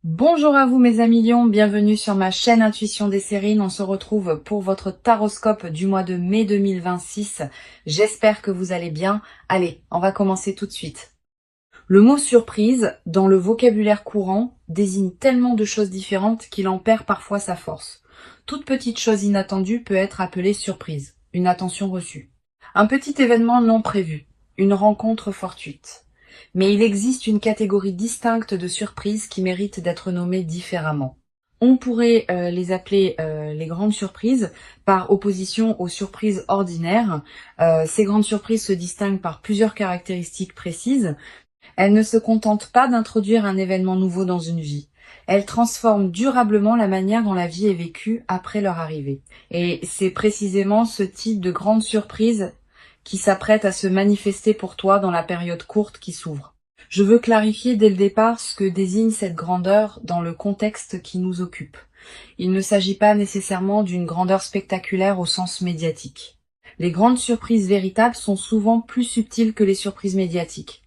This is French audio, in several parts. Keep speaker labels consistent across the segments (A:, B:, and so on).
A: Bonjour à vous mes amis lions, bienvenue sur ma chaîne Intuition des Sérines. On se retrouve pour votre taroscope du mois de mai 2026. J'espère que vous allez bien. Allez, on va commencer tout de suite. Le mot surprise, dans le vocabulaire courant, désigne tellement de choses différentes qu'il en perd parfois sa force. Toute petite chose inattendue peut être appelée surprise, une attention reçue. Un petit événement non prévu, une rencontre fortuite. Mais il existe une catégorie distincte de surprises qui méritent d'être nommées différemment. On pourrait les appeler les grandes surprises, par opposition aux surprises ordinaires. Ces grandes surprises se distinguent par plusieurs caractéristiques précises. Elles ne se contentent pas d'introduire un événement nouveau dans une vie. Elles transforment durablement la manière dont la vie est vécue après leur arrivée. Et c'est précisément ce type de grande surprise qui s'apprête à se manifester pour toi dans la période courte qui s'ouvre. Je veux clarifier dès le départ ce que désigne cette grandeur dans le contexte qui nous occupe. Il ne s'agit pas nécessairement d'une grandeur spectaculaire au sens médiatique. Les grandes surprises véritables sont souvent plus subtiles que les surprises médiatiques.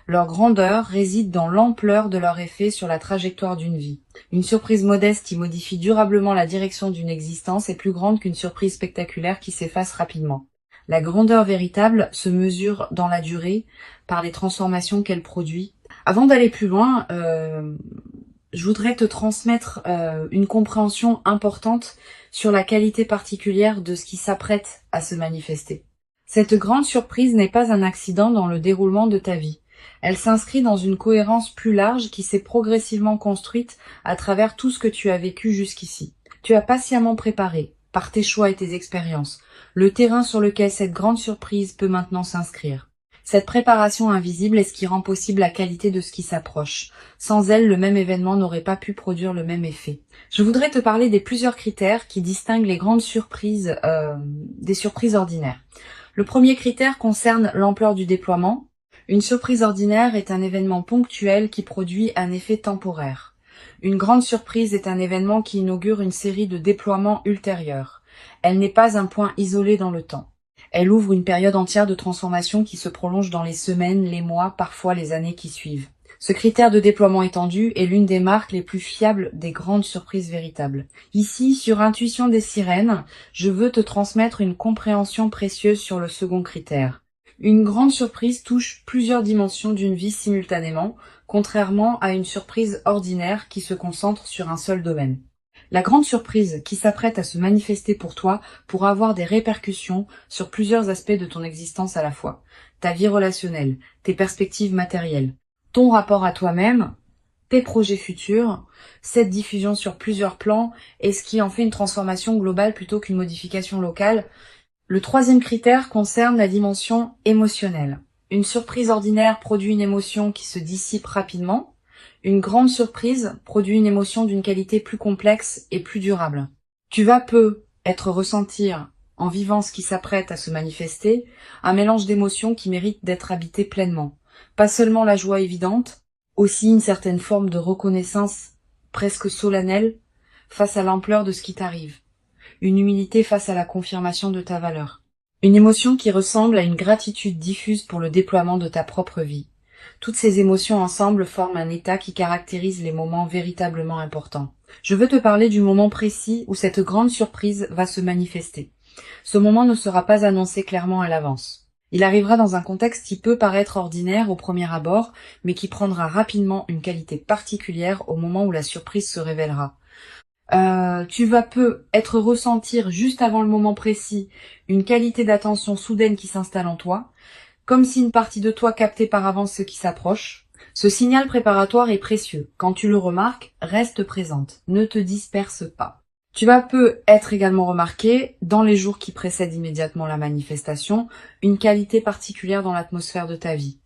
A: Leur grandeur réside dans l'ampleur de leur effet sur la trajectoire d'une vie. Une surprise modeste qui modifie durablement la direction d'une existence est plus grande qu'une surprise spectaculaire qui s'efface rapidement. La grandeur véritable se mesure dans la durée par les transformations qu'elle produit. Avant d'aller plus loin, je voudrais te transmettre une compréhension importante sur la qualité particulière de ce qui s'apprête à se manifester. Cette grande surprise n'est pas un accident dans le déroulement de ta vie. Elle s'inscrit dans une cohérence plus large qui s'est progressivement construite à travers tout ce que tu as vécu jusqu'ici. Tu as patiemment préparé, par tes choix et tes expériences, le terrain sur lequel cette grande surprise peut maintenant s'inscrire. Cette préparation invisible est ce qui rend possible la qualité de ce qui s'approche. Sans elle, le même événement n'aurait pas pu produire le même effet. Je voudrais te parler des plusieurs critères qui distinguent les grandes surprises des surprises ordinaires. Le premier critère concerne l'ampleur du déploiement. Une surprise ordinaire est un événement ponctuel qui produit un effet temporaire. Une grande surprise est un événement qui inaugure une série de déploiements ultérieurs. Elle n'est pas un point isolé dans le temps. Elle ouvre une période entière de transformation qui se prolonge dans les semaines, les mois, parfois les années qui suivent. Ce critère de déploiement étendu est l'une des marques les plus fiables des grandes surprises véritables. Ici, sur Intuition des Sirènes, je veux te transmettre une compréhension précieuse sur le second critère. Une grande surprise touche plusieurs dimensions d'une vie simultanément, contrairement à une surprise ordinaire qui se concentre sur un seul domaine. La grande surprise qui s'apprête à se manifester pour toi pourra avoir des répercussions sur plusieurs aspects de ton existence à la fois. Ta vie relationnelle, tes perspectives matérielles, ton rapport à toi-même, tes projets futurs. Cette diffusion sur plusieurs plans est ce qui en fait une transformation globale plutôt qu'une modification locale. Le troisième critère concerne la dimension émotionnelle. Une surprise ordinaire produit une émotion qui se dissipe rapidement. Une grande surprise produit une émotion d'une qualité plus complexe et plus durable. Tu vas ressentir, en vivant ce qui s'apprête à se manifester, un mélange d'émotions qui mérite d'être habité pleinement. Pas seulement la joie évidente, aussi une certaine forme de reconnaissance presque solennelle face à l'ampleur de ce qui t'arrive. Une humilité face à la confirmation de ta valeur. Une émotion qui ressemble à une gratitude diffuse pour le déploiement de ta propre vie. Toutes ces émotions ensemble forment un état qui caractérise les moments véritablement importants. Je veux te parler du moment précis où cette grande surprise va se manifester. Ce moment ne sera pas annoncé clairement à l'avance. Il arrivera dans un contexte qui peut paraître ordinaire au premier abord, mais qui prendra rapidement une qualité particulière au moment où la surprise se révélera. Tu vas être ressentir juste avant le moment précis une qualité d'attention soudaine qui s'installe en toi, comme si une partie de toi captait par avance ce qui s'approche. Ce signal préparatoire est précieux. Quand tu le remarques, reste présente, ne te disperse pas. Tu vas être également remarqué, dans les jours qui précèdent immédiatement la manifestation, une qualité particulière dans l'atmosphère de ta vie.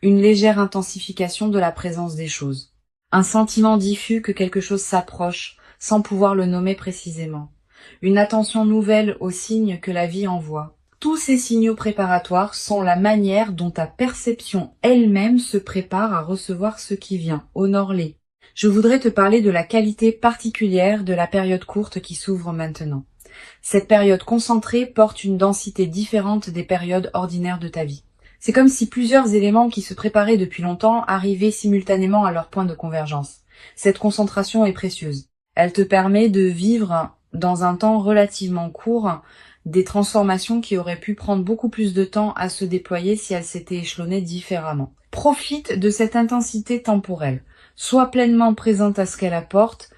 A: Une légère intensification de la présence des choses. Un sentiment diffus que quelque chose s'approche, sans pouvoir le nommer précisément. Une attention nouvelle aux signes que la vie envoie. Tous ces signaux préparatoires sont la manière dont ta perception elle-même se prépare à recevoir ce qui vient. Honore-les. Je voudrais te parler de la qualité particulière de la période courte qui s'ouvre maintenant. Cette période concentrée porte une densité différente des périodes ordinaires de ta vie. C'est comme si plusieurs éléments qui se préparaient depuis longtemps arrivaient simultanément à leur point de convergence. Cette concentration est précieuse. Elle te permet de vivre dans un temps relativement court des transformations qui auraient pu prendre beaucoup plus de temps à se déployer si elles s'étaient échelonnées différemment. Profite de cette intensité temporelle. Sois pleinement présente à ce qu'elle apporte.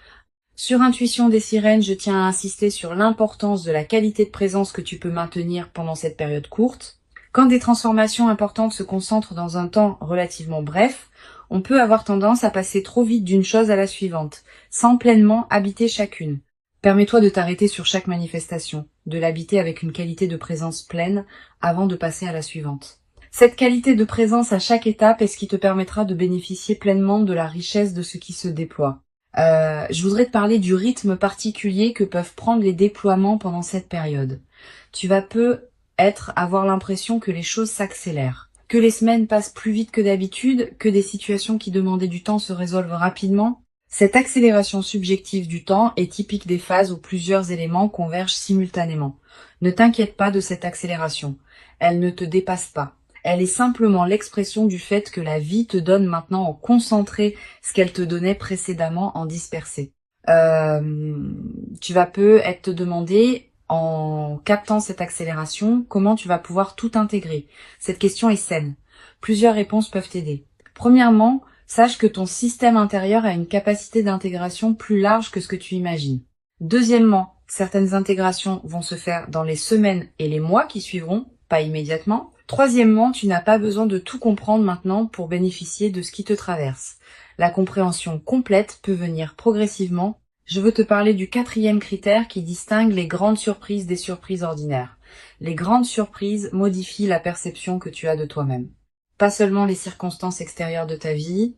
A: Sur Intuition des sirènes, je tiens à insister sur l'importance de la qualité de présence que tu peux maintenir pendant cette période courte. Quand des transformations importantes se concentrent dans un temps relativement bref, on peut avoir tendance à passer trop vite d'une chose à la suivante, sans pleinement habiter chacune. Permets-toi de t'arrêter sur chaque manifestation, de l'habiter avec une qualité de présence pleine avant de passer à la suivante. Cette qualité de présence à chaque étape est ce qui te permettra de bénéficier pleinement de la richesse de ce qui se déploie. Je voudrais te parler du rythme particulier que peuvent prendre les déploiements pendant cette période. Tu vas avoir l'impression que les choses s'accélèrent, que les semaines passent plus vite que d'habitude, que des situations qui demandaient du temps se résolvent rapidement. Cette accélération subjective du temps est typique des phases où plusieurs éléments convergent simultanément. Ne t'inquiète pas de cette accélération. Elle ne te dépasse pas. Elle est simplement l'expression du fait que la vie te donne maintenant en concentré ce qu'elle te donnait précédemment en dispersé. Tu vas peut-être te demander, en captant cette accélération, comment tu vas pouvoir tout intégrer. Cette question est saine. Plusieurs réponses peuvent t'aider. Premièrement, sache que ton système intérieur a une capacité d'intégration plus large que ce que tu imagines. Deuxièmement, certaines intégrations vont se faire dans les semaines et les mois qui suivront, pas immédiatement. Troisièmement, tu n'as pas besoin de tout comprendre maintenant pour bénéficier de ce qui te traverse. La compréhension complète peut venir progressivement. Je veux te parler du 4e critère qui distingue les grandes surprises des surprises ordinaires. Les grandes surprises modifient la perception que tu as de toi-même. Pas seulement les circonstances extérieures de ta vie,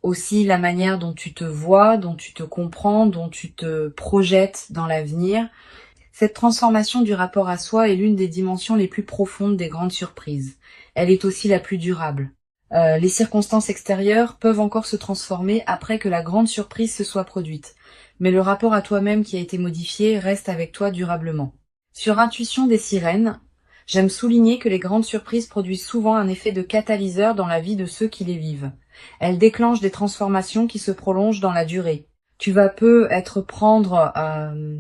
A: aussi la manière dont tu te vois, dont tu te comprends, dont tu te projettes dans l'avenir. Cette transformation du rapport à soi est l'une des dimensions les plus profondes des grandes surprises. Elle est aussi la plus durable. Les circonstances extérieures peuvent encore se transformer après que la grande surprise se soit produite. Mais le rapport à toi-même qui a été modifié reste avec toi durablement. Sur Intuition des sirènes, j'aime souligner que les grandes surprises produisent souvent un effet de catalyseur dans la vie de ceux qui les vivent. Elles déclenchent des transformations qui se prolongent dans la durée. Tu vas peut-être prendre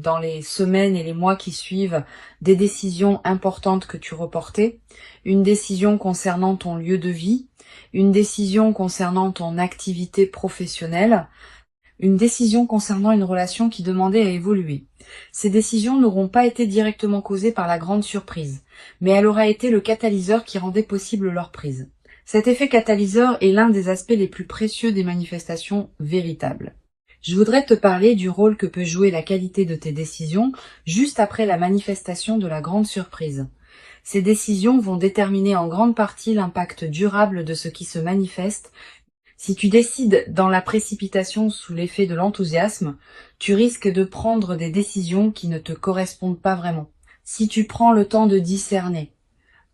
A: dans les semaines et les mois qui suivent des décisions importantes que tu reportais, une décision concernant ton lieu de vie, une décision concernant ton activité professionnelle, une décision concernant une relation qui demandait à évoluer. Ces décisions n'auront pas été directement causées par la grande surprise, mais elle aura été le catalyseur qui rendait possible leur prise. Cet effet catalyseur est l'un des aspects les plus précieux des manifestations véritables. Je voudrais te parler du rôle que peut jouer la qualité de tes décisions juste après la manifestation de la grande surprise. Ces décisions vont déterminer en grande partie l'impact durable de ce qui se manifeste. Si tu décides dans la précipitation sous l'effet de l'enthousiasme, tu risques de prendre des décisions qui ne te correspondent pas vraiment. Si tu prends le temps de discerner,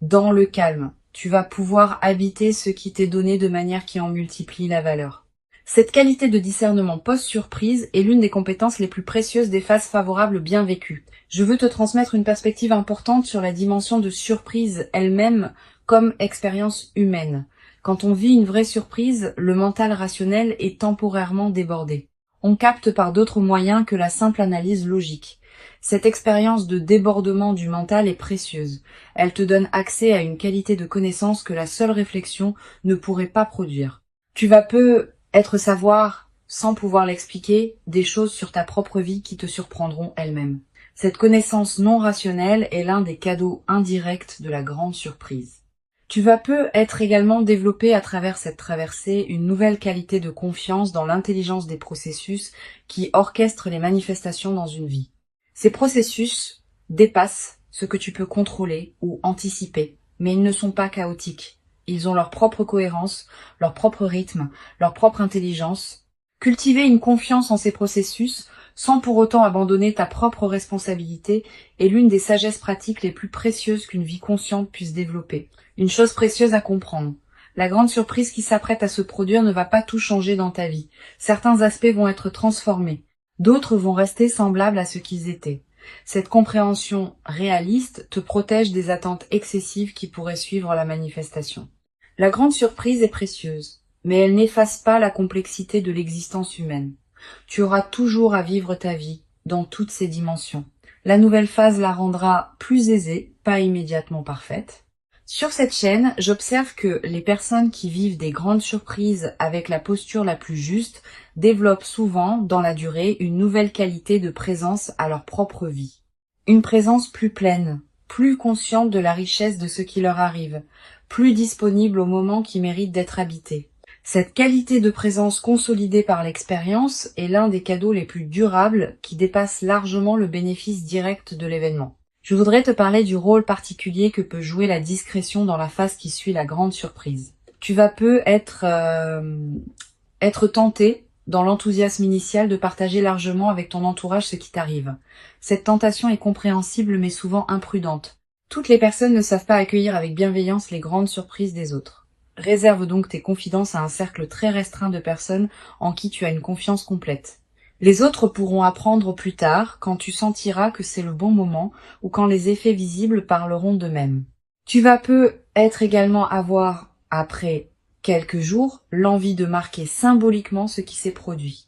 A: dans le calme, tu vas pouvoir habiter ce qui t'est donné de manière qui en multiplie la valeur. Cette qualité de discernement post-surprise est l'une des compétences les plus précieuses des phases favorables bien vécues. Je veux te transmettre une perspective importante sur la dimension de surprise elle-même comme expérience humaine. Quand on vit une vraie surprise, le mental rationnel est temporairement débordé. On capte par d'autres moyens que la simple analyse logique. Cette expérience de débordement du mental est précieuse. Elle te donne accès à une qualité de connaissance que la seule réflexion ne pourrait pas produire. Tu vas peut-être savoir, sans pouvoir l'expliquer, des choses sur ta propre vie qui te surprendront elles-mêmes. Cette connaissance non rationnelle est l'un des cadeaux indirects de la grande surprise. Tu vas peut-être également développer à travers cette traversée une nouvelle qualité de confiance dans l'intelligence des processus qui orchestrent les manifestations dans une vie. Ces processus dépassent ce que tu peux contrôler ou anticiper, mais ils ne sont pas chaotiques. Ils ont leur propre cohérence, leur propre rythme, leur propre intelligence. Cultiver une confiance en ces processus, sans pour autant abandonner ta propre responsabilité, est l'une des sagesses pratiques les plus précieuses qu'une vie consciente puisse développer. Une chose précieuse à comprendre. La grande surprise qui s'apprête à se produire ne va pas tout changer dans ta vie. Certains aspects vont être transformés. D'autres vont rester semblables à ce qu'ils étaient. Cette compréhension réaliste te protège des attentes excessives qui pourraient suivre la manifestation. La grande surprise est précieuse, mais elles n'effacent pas la complexité de l'existence humaine. Tu auras toujours à vivre ta vie dans toutes ses dimensions. La nouvelle phase la rendra plus aisée, pas immédiatement parfaite. Sur cette chaîne, j'observe que les personnes qui vivent des grandes surprises avec la posture la plus juste développent souvent, dans la durée, une nouvelle qualité de présence à leur propre vie. Une présence plus pleine, plus consciente de la richesse de ce qui leur arrive, plus disponible aux moments qui méritent d'être habités. Cette qualité de présence consolidée par l'expérience est l'un des cadeaux les plus durables qui dépasse largement le bénéfice direct de l'événement. Je voudrais te parler du rôle particulier que peut jouer la discrétion dans la phase qui suit la grande surprise. Tu vas peu être tenté, dans l'enthousiasme initial, de partager largement avec ton entourage ce qui t'arrive. Cette tentation est compréhensible mais souvent imprudente. Toutes les personnes ne savent pas accueillir avec bienveillance les grandes surprises des autres. Réserve donc tes confidences à un cercle très restreint de personnes en qui tu as une confiance complète. Les autres pourront apprendre plus tard, quand tu sentiras que c'est le bon moment ou quand les effets visibles parleront d'eux-mêmes. Tu vas peu être également avoir, après quelques jours, l'envie de marquer symboliquement ce qui s'est produit.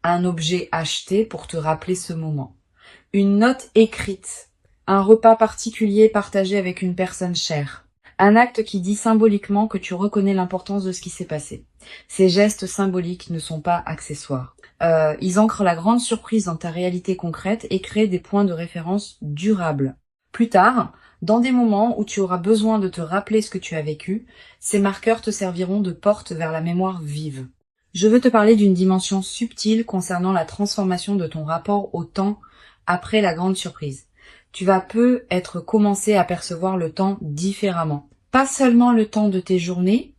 A: Un objet acheté pour te rappeler ce moment. Une note écrite. Un repas particulier partagé avec une personne chère. Un acte qui dit symboliquement que tu reconnais l'importance de ce qui s'est passé. Ces gestes symboliques ne sont pas accessoires. Ils ancrent la grande surprise dans ta réalité concrète et créent des points de référence durables. Plus tard, dans des moments où tu auras besoin de te rappeler ce que tu as vécu, ces marqueurs te serviront de porte vers la mémoire vive. Je veux te parler d'une dimension subtile concernant la transformation de ton rapport au temps après la grande surprise. Tu vas peu être commencé à percevoir le temps différemment. Pas seulement le temps de tes journées,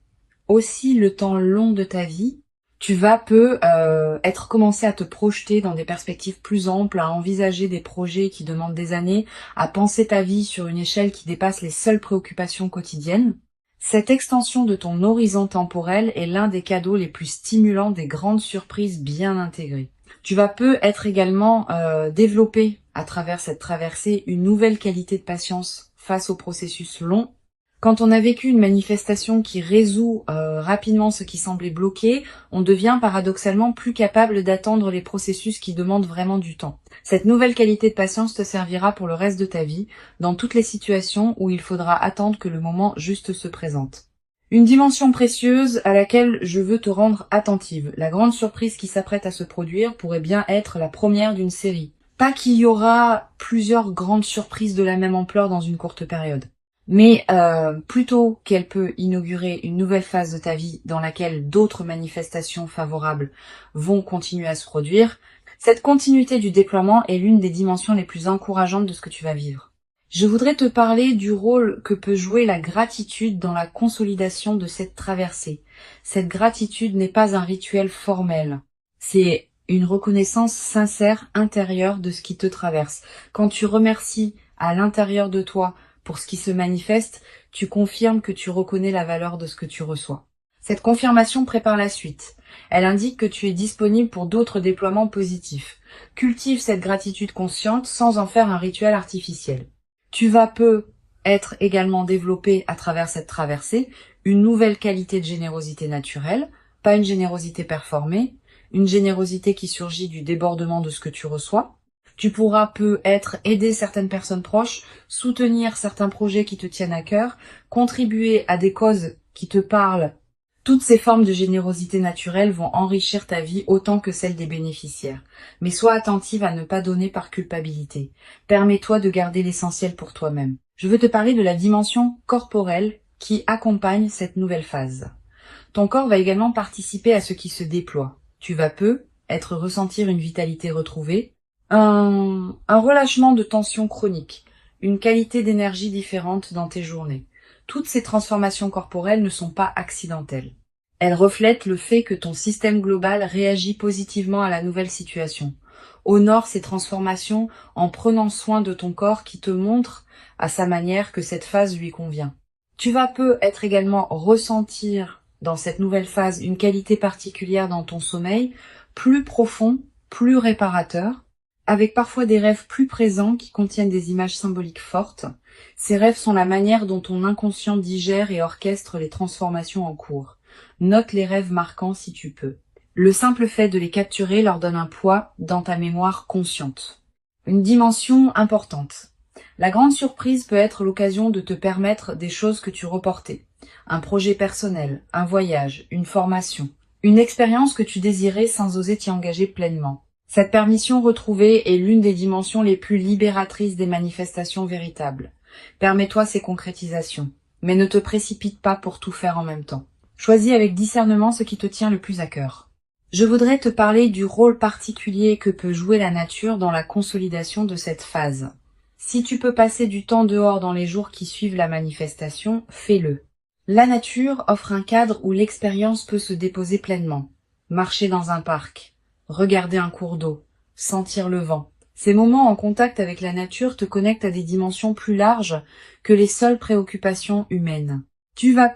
A: aussi le temps long de ta vie. Tu vas peu être commencé à te projeter dans des perspectives plus amples, à envisager des projets qui demandent des années, à penser ta vie sur une échelle qui dépasse les seules préoccupations quotidiennes. Cette extension de ton horizon temporel est l'un des cadeaux les plus stimulants des grandes surprises bien intégrées. Tu vas peu être également développé à travers cette traversée une nouvelle qualité de patience face au processus long. Quand on a vécu une manifestation qui résout rapidement ce qui semblait bloqué, on devient paradoxalement plus capable d'attendre les processus qui demandent vraiment du temps. Cette nouvelle qualité de patience te servira pour le reste de ta vie, dans toutes les situations où il faudra attendre que le moment juste se présente. Une dimension précieuse à laquelle je veux te rendre attentive. La grande surprise qui s'apprête à se produire pourrait bien être la première d'une série. Pas qu'il y aura plusieurs grandes surprises de la même ampleur dans une courte période. Mais plutôt qu'elle peut inaugurer une nouvelle phase de ta vie dans laquelle d'autres manifestations favorables vont continuer à se produire, cette continuité du déploiement est l'une des dimensions les plus encourageantes de ce que tu vas vivre. Je voudrais te parler du rôle que peut jouer la gratitude dans la consolidation de cette traversée. Cette gratitude n'est pas un rituel formel, c'est une reconnaissance sincère intérieure de ce qui te traverse. Quand tu remercies à l'intérieur de toi pour ce qui se manifeste, tu confirmes que tu reconnais la valeur de ce que tu reçois. Cette confirmation prépare la suite. Elle indique que tu es disponible pour d'autres déploiements positifs. Cultive cette gratitude consciente sans en faire un rituel artificiel. Tu vas peu être également développé à travers cette traversée une nouvelle qualité de générosité naturelle, pas une générosité performée, une générosité qui surgit du débordement de ce que tu reçois. Tu pourras peu être aider certaines personnes proches, soutenir certains projets qui te tiennent à cœur, contribuer à des causes qui te parlent. Toutes ces formes de générosité naturelle vont enrichir ta vie autant que celle des bénéficiaires. Mais sois attentive à ne pas donner par culpabilité. Permets-toi de garder l'essentiel pour toi-même. Je veux te parler de la dimension corporelle qui accompagne cette nouvelle phase. Ton corps va également participer à ce qui se déploie. Tu vas peu ressentir une vitalité retrouvée, un relâchement de tension chronique, une qualité d'énergie différente dans tes journées. Toutes ces transformations corporelles ne sont pas accidentelles. Elles reflètent le fait que ton système global réagit positivement à la nouvelle situation. Honore ces transformations en prenant soin de ton corps qui te montre à sa manière que cette phase lui convient. Tu vas peu également ressentir dans cette nouvelle phase une qualité particulière dans ton sommeil, plus profond, plus réparateur, avec parfois des rêves plus présents qui contiennent des images symboliques fortes. Ces rêves sont la manière dont ton inconscient digère et orchestre les transformations en cours. Note les rêves marquants si tu peux. Le simple fait de les capturer leur donne un poids dans ta mémoire consciente. Une dimension importante. La grande surprise peut être l'occasion de te permettre des choses que tu reportais. Un projet personnel, un voyage, une formation, une expérience que tu désirais sans oser t'y engager pleinement. Cette permission retrouvée est l'une des dimensions les plus libératrices des manifestations véritables. Permets-toi ces concrétisations, mais ne te précipite pas pour tout faire en même temps. Choisis avec discernement ce qui te tient le plus à cœur. Je voudrais te parler du rôle particulier que peut jouer la nature dans la consolidation de cette phase. Si tu peux passer du temps dehors dans les jours qui suivent la manifestation, fais-le. La nature offre un cadre où l'expérience peut se déposer pleinement. Marcher dans un parc, regarder un cours d'eau, sentir le vent. Ces moments en contact avec la nature te connectent à des dimensions plus larges que les seules préoccupations humaines. Tu vas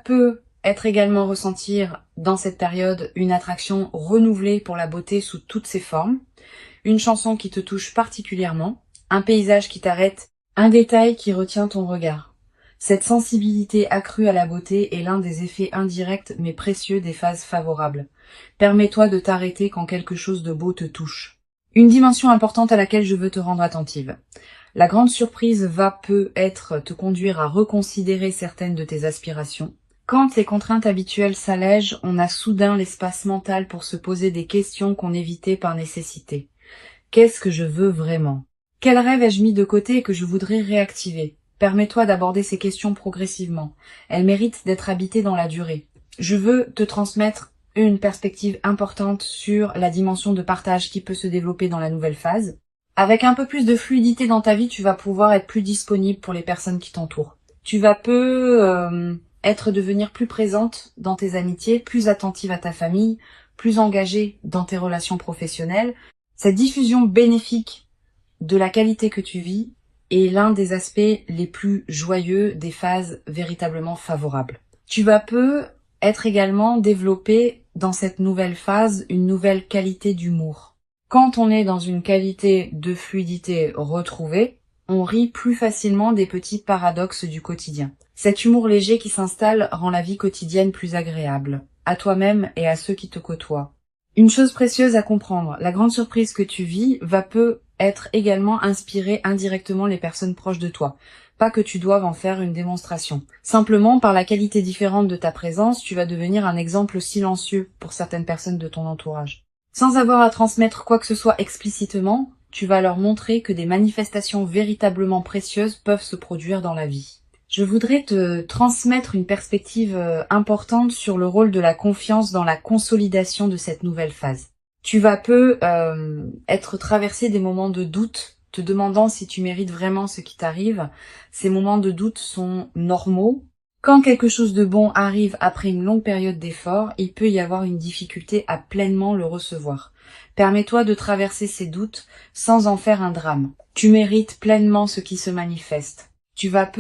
A: être également ressentir dans cette période une attraction renouvelée pour la beauté sous toutes ses formes, une chanson qui te touche particulièrement, un paysage qui t'arrête, un détail qui retient ton regard. Cette sensibilité accrue à la beauté est l'un des effets indirects mais précieux des phases favorables. Permets-toi de t'arrêter quand quelque chose de beau te touche. Une dimension importante à laquelle je veux te rendre attentive. La grande surprise va peut-être te conduire à reconsidérer certaines de tes aspirations. Quand les contraintes habituelles s'allègent, on a soudain l'espace mental pour se poser des questions qu'on évitait par nécessité. Qu'est-ce que je veux vraiment? Quel rêve ai-je mis de côté et que je voudrais réactiver? Permets-toi d'aborder ces questions progressivement. Elles méritent d'être habitées dans la durée. Je veux te transmettre une perspective importante sur la dimension de partage qui peut se développer dans la nouvelle phase. Avec un peu plus de fluidité dans ta vie, tu vas pouvoir être plus disponible pour les personnes qui t'entourent. Tu vas devenir plus présente dans tes amitiés, plus attentive à ta famille, plus engagée dans tes relations professionnelles. Cette diffusion bénéfique de la qualité que tu vis est l'un des aspects les plus joyeux des phases véritablement favorables. Tu vas être également développé dans cette nouvelle phase une nouvelle qualité d'humour. Quand on est dans une qualité de fluidité retrouvée, on rit plus facilement des petits paradoxes du quotidien. Cet humour léger qui s'installe rend la vie quotidienne plus agréable, à toi-même et à ceux qui te côtoient. Une chose précieuse à comprendre, la grande surprise que tu vis va être également inspirer indirectement les personnes proches de toi. Pas que tu doives en faire une démonstration. Simplement, par la qualité différente de ta présence, tu vas devenir un exemple silencieux pour certaines personnes de ton entourage. Sans avoir à transmettre quoi que ce soit explicitement, tu vas leur montrer que des manifestations véritablement précieuses peuvent se produire dans la vie. Je voudrais te transmettre une perspective importante sur le rôle de la confiance dans la consolidation de cette nouvelle phase. Tu vas être traversé des moments de doute, te demandant si tu mérites vraiment ce qui t'arrive. Ces moments de doute sont normaux. Quand quelque chose de bon arrive après une longue période d'effort, il peut y avoir une difficulté à pleinement le recevoir. Permets-toi de traverser ces doutes sans en faire un drame. Tu mérites pleinement ce qui se manifeste. Tu vas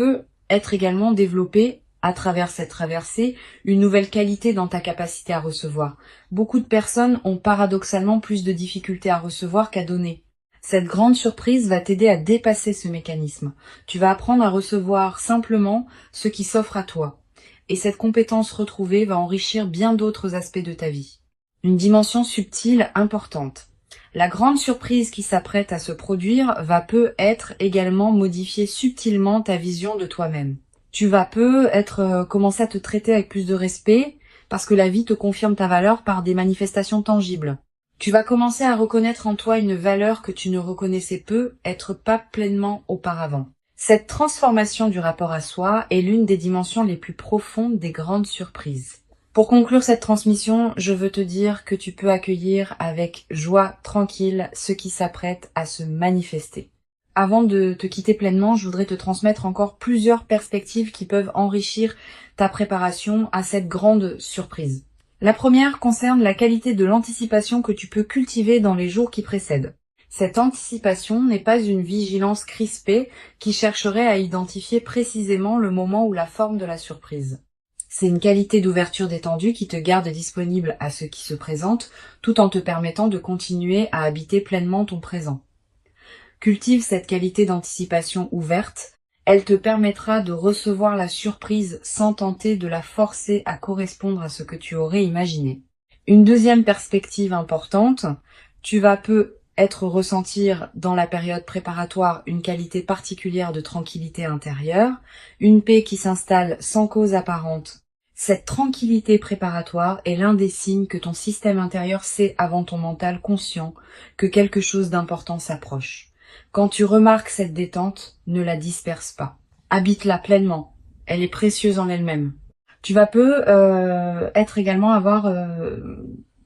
A: être également développé, à travers cette traversée, une nouvelle qualité dans ta capacité à recevoir. Beaucoup de personnes ont paradoxalement plus de difficultés à recevoir qu'à donner. Cette grande surprise va t'aider à dépasser ce mécanisme. Tu vas apprendre à recevoir simplement ce qui s'offre à toi. Et cette compétence retrouvée va enrichir bien d'autres aspects de ta vie. Une dimension subtile importante. La grande surprise qui s'apprête à se produire va être également modifier subtilement ta vision de toi-même. Tu vas commencer à te traiter avec plus de respect parce que la vie te confirme ta valeur par des manifestations tangibles. Tu vas commencer à reconnaître en toi une valeur que tu ne reconnaissais être pas pleinement auparavant. Cette transformation du rapport à soi est l'une des dimensions les plus profondes des grandes surprises. Pour conclure cette transmission, je veux te dire que tu peux accueillir avec joie tranquille ce qui s'apprête à se manifester. Avant de te quitter pleinement, je voudrais te transmettre encore plusieurs perspectives qui peuvent enrichir ta préparation à cette grande surprise. La première concerne la qualité de l'anticipation que tu peux cultiver dans les jours qui précèdent. Cette anticipation n'est pas une vigilance crispée qui chercherait à identifier précisément le moment ou la forme de la surprise. C'est une qualité d'ouverture détendue qui te garde disponible à ce qui se présente, tout en te permettant de continuer à habiter pleinement ton présent. Cultive cette qualité d'anticipation ouverte. Elle te permettra de recevoir la surprise sans tenter de la forcer à correspondre à ce que tu aurais imaginé. Une deuxième perspective importante, tu vas ressentir dans la période préparatoire une qualité particulière de tranquillité intérieure, une paix qui s'installe sans cause apparente. Cette tranquillité préparatoire est l'un des signes que ton système intérieur sait avant ton mental conscient que quelque chose d'important s'approche. Quand tu remarques cette détente, ne la disperse pas. Habite-la pleinement. Elle est précieuse en elle-même. Tu vas avoir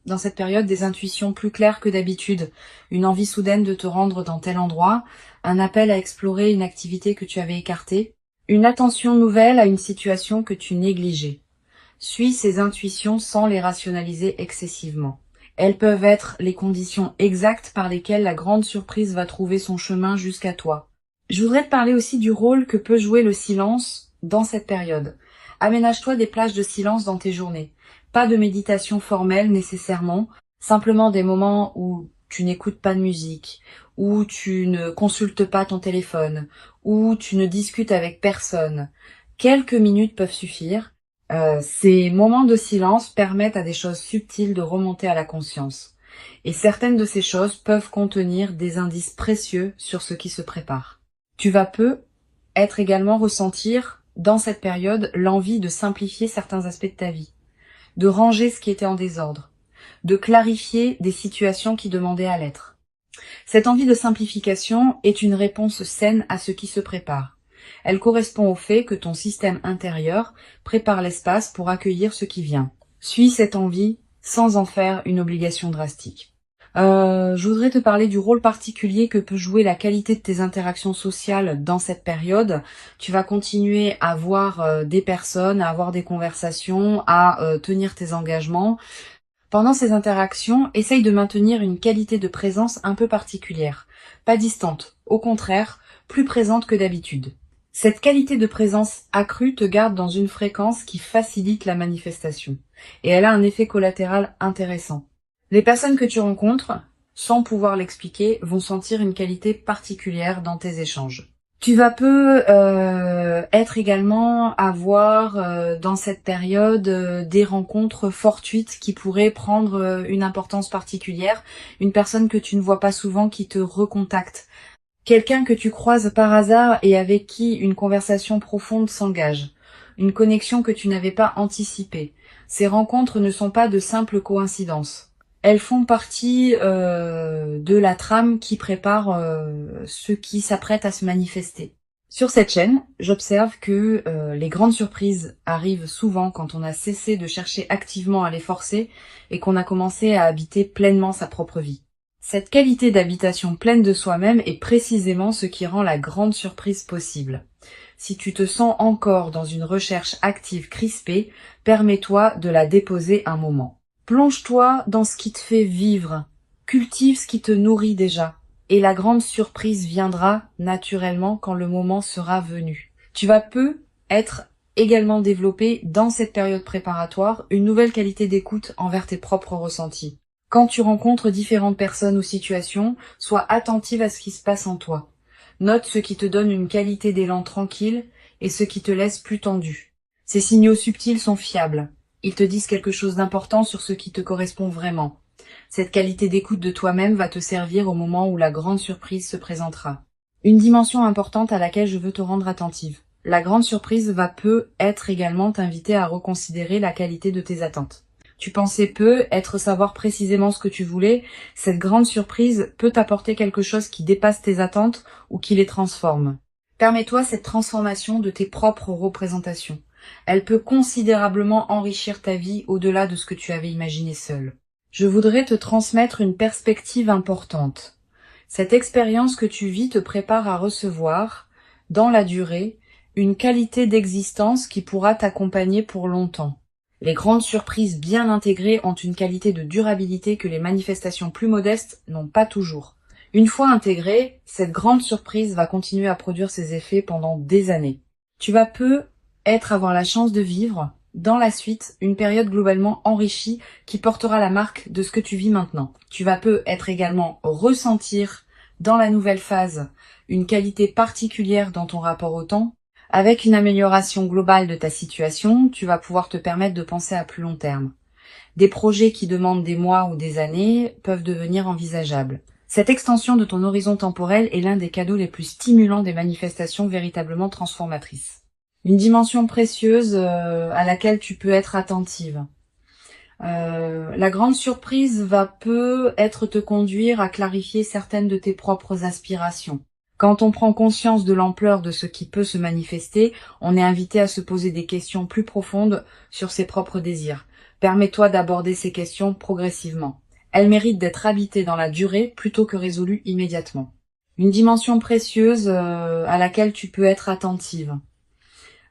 A: dans cette période des intuitions plus claires que d'habitude, une envie soudaine de te rendre dans tel endroit, un appel à explorer une activité que tu avais écartée, une attention nouvelle à une situation que tu négligeais. Suis ces intuitions sans les rationaliser excessivement. Elles peuvent être les conditions exactes par lesquelles la grande surprise va trouver son chemin jusqu'à toi. Je voudrais te parler aussi du rôle que peut jouer le silence dans cette période. Aménage-toi des plages de silence dans tes journées. Pas de méditation formelle nécessairement, simplement des moments où tu n'écoutes pas de musique, où tu ne consultes pas ton téléphone, où tu ne discutes avec personne. Quelques minutes peuvent suffire. Ces moments de silence permettent à des choses subtiles de remonter à la conscience. Et certaines de ces choses peuvent contenir des indices précieux sur ce qui se prépare. Tu vas également ressentir dans cette période l'envie de simplifier certains aspects de ta vie, de ranger ce qui était en désordre, de clarifier des situations qui demandaient à l'être. Cette envie de simplification est une réponse saine à ce qui se prépare. Elle correspond au fait que ton système intérieur prépare l'espace pour accueillir ce qui vient. Suis cette envie sans en faire une obligation drastique. Je voudrais te parler du rôle particulier que peut jouer la qualité de tes interactions sociales dans cette période. Tu vas continuer à voir des personnes, à avoir des conversations, à tenir tes engagements. Pendant ces interactions, essaye de maintenir une qualité de présence un peu particulière. Pas distante, au contraire, plus présente que d'habitude. Cette qualité de présence accrue te garde dans une fréquence qui facilite la manifestation. Et elle a un effet collatéral intéressant. Les personnes que tu rencontres, sans pouvoir l'expliquer, vont sentir une qualité particulière dans tes échanges. Tu vas avoir dans cette période des rencontres fortuites qui pourraient prendre une importance particulière. Une personne que tu ne vois pas souvent qui te recontacte. Quelqu'un que tu croises par hasard et avec qui une conversation profonde s'engage. Une connexion que tu n'avais pas anticipée. Ces rencontres ne sont pas de simples coïncidences. Elles font partie de la trame qui prépare ce qui s'apprête à se manifester. Sur cette chaîne, j'observe que les grandes surprises arrivent souvent quand on a cessé de chercher activement à les forcer et qu'on a commencé à habiter pleinement sa propre vie. Cette qualité d'habitation pleine de soi-même est précisément ce qui rend la grande surprise possible. Si tu te sens encore dans une recherche active crispée, permets-toi de la déposer un moment. Plonge-toi dans ce qui te fait vivre, cultive ce qui te nourrit déjà, et la grande surprise viendra naturellement quand le moment sera venu. Tu vas être également développé dans cette période préparatoire une nouvelle qualité d'écoute envers tes propres ressentis. Quand tu rencontres différentes personnes ou situations, sois attentive à ce qui se passe en toi. Note ce qui te donne une qualité d'élan tranquille et ce qui te laisse plus tendu. Ces signaux subtils sont fiables. Ils te disent quelque chose d'important sur ce qui te correspond vraiment. Cette qualité d'écoute de toi-même va te servir au moment où la grande surprise se présentera. Une dimension importante à laquelle je veux te rendre attentive. La grande surprise va être également t'inviter à reconsidérer la qualité de tes attentes. Tu pensais savoir précisément ce que tu voulais, cette grande surprise peut t'apporter quelque chose qui dépasse tes attentes ou qui les transforme. Permets-toi cette transformation de tes propres représentations. Elle peut considérablement enrichir ta vie au-delà de ce que tu avais imaginé seul. Je voudrais te transmettre une perspective importante. Cette expérience que tu vis te prépare à recevoir, dans la durée, une qualité d'existence qui pourra t'accompagner pour longtemps. Les grandes surprises bien intégrées ont une qualité de durabilité que les manifestations plus modestes n'ont pas toujours. Une fois intégrée, cette grande surprise va continuer à produire ses effets pendant des années. Tu vas avoir la chance de vivre, dans la suite, une période globalement enrichie qui portera la marque de ce que tu vis maintenant. Tu vas être également ressentir dans la nouvelle phase, une qualité particulière dans ton rapport au temps. Avec une amélioration globale de ta situation, tu vas pouvoir te permettre de penser à plus long terme. Des projets qui demandent des mois ou des années peuvent devenir envisageables. Cette extension de ton horizon temporel est l'un des cadeaux les plus stimulants des manifestations véritablement transformatrices. Une dimension précieuse à laquelle tu peux être attentive. La grande surprise va peut-être te conduire à clarifier certaines de tes propres aspirations. Quand on prend conscience de l'ampleur de ce qui peut se manifester, on est invité à se poser des questions plus profondes sur ses propres désirs. Permets-toi d'aborder ces questions progressivement. Elles méritent d'être habitées dans la durée plutôt que résolues immédiatement. Une dimension précieuse à laquelle tu peux être attentive.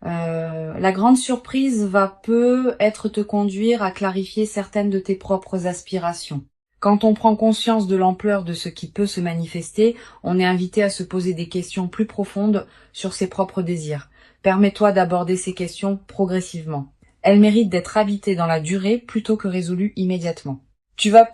A: La grande surprise va peut-être te conduire à clarifier certaines de tes propres aspirations. Quand on prend conscience de l'ampleur de ce qui peut se manifester, on est invité à se poser des questions plus profondes sur ses propres désirs. Permets-toi d'aborder ces questions progressivement. Elles méritent d'être habitées dans la durée plutôt que résolues immédiatement. Tu vas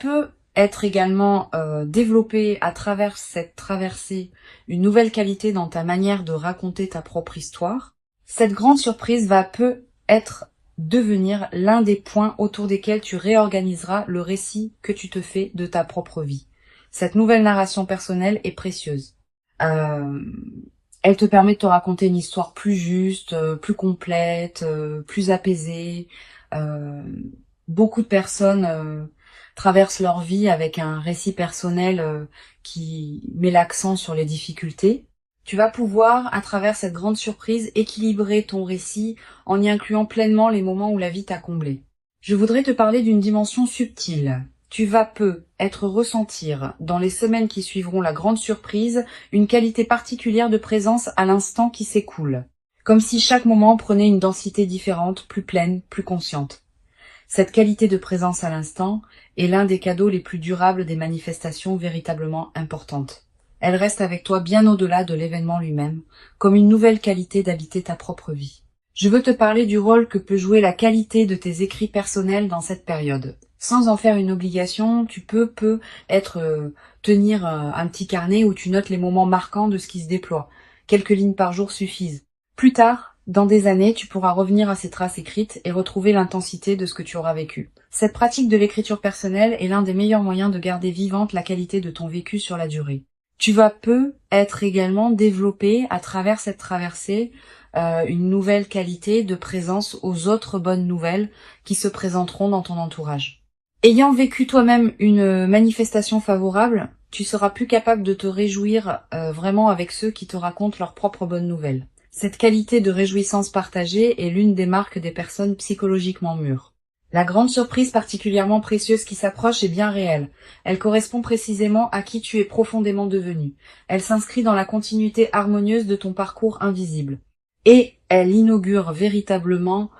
A: être également développer à travers cette traversée une nouvelle qualité dans ta manière de raconter ta propre histoire. Cette grande surprise va peut-être devenir l'un des points autour desquels tu réorganiseras le récit que tu te fais de ta propre vie. Cette nouvelle narration personnelle est précieuse. Elle te permet de te raconter une histoire plus juste, plus complète, plus apaisée. Beaucoup de personnes traversent leur vie avec un récit personnel qui met l'accent sur les difficultés. Tu vas pouvoir, à travers cette grande surprise, équilibrer ton récit en y incluant pleinement les moments où la vie t'a comblé. Je voudrais te parler d'une dimension subtile. Tu vas être ressentir, dans les semaines qui suivront la grande surprise, une qualité particulière de présence à l'instant qui s'écoule. Comme si chaque moment prenait une densité différente, plus pleine, plus consciente. Cette qualité de présence à l'instant est l'un des cadeaux les plus durables des manifestations véritablement importantes. Elle reste avec toi bien au-delà de l'événement lui-même, comme une nouvelle qualité d'habiter ta propre vie. Je veux te parler du rôle que peut jouer la qualité de tes écrits personnels dans cette période. Sans en faire une obligation, tu peux tenir un petit carnet où tu notes les moments marquants de ce qui se déploie. Quelques lignes par jour suffisent. Plus tard, dans des années, tu pourras revenir à ces traces écrites et retrouver l'intensité de ce que tu auras vécu. Cette pratique de l'écriture personnelle est l'un des meilleurs moyens de garder vivante la qualité de ton vécu sur la durée. Tu vas être également développé à travers cette traversée une nouvelle qualité de présence aux autres bonnes nouvelles qui se présenteront dans ton entourage. Ayant vécu toi-même une manifestation favorable, tu seras plus capable de te réjouir vraiment avec ceux qui te racontent leurs propres bonnes nouvelles. Cette qualité de réjouissance partagée est l'une des marques des personnes psychologiquement mûres. La grande surprise particulièrement précieuse qui s'approche est bien réelle. Elle correspond précisément à qui tu es profondément devenu. Elle s'inscrit dans la continuité harmonieuse de ton parcours invisible. Et elle inaugure véritablement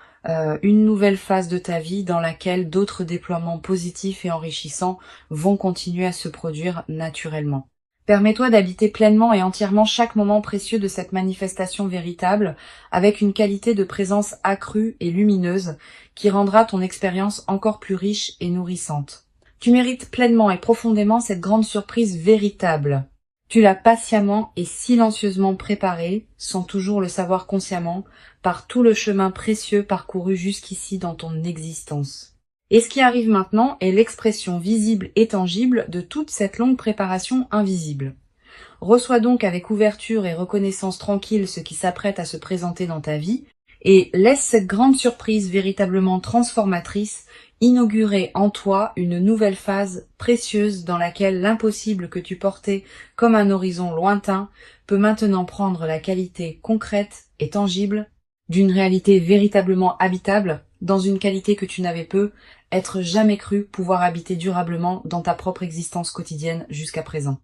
A: une nouvelle phase de ta vie dans laquelle d'autres déploiements positifs et enrichissants vont continuer à se produire naturellement. Permets-toi d'habiter pleinement et entièrement chaque moment précieux de cette manifestation véritable avec une qualité de présence accrue et lumineuse qui rendra ton expérience encore plus riche et nourrissante. Tu mérites pleinement et profondément cette grande surprise véritable. Tu l'as patiemment et silencieusement préparée, sans toujours le savoir consciemment, par tout le chemin précieux parcouru jusqu'ici dans ton existence. Et ce qui arrive maintenant est l'expression visible et tangible de toute cette longue préparation invisible. Reçois donc avec ouverture et reconnaissance tranquille ce qui s'apprête à se présenter dans ta vie, et laisse cette grande surprise véritablement transformatrice inaugurer en toi une nouvelle phase précieuse dans laquelle l'impossible que tu portais comme un horizon lointain peut maintenant prendre la qualité concrète et tangible d'une réalité véritablement habitable dans une qualité que tu n'avais être jamais cru pouvoir habiter durablement dans ta propre existence quotidienne jusqu'à présent.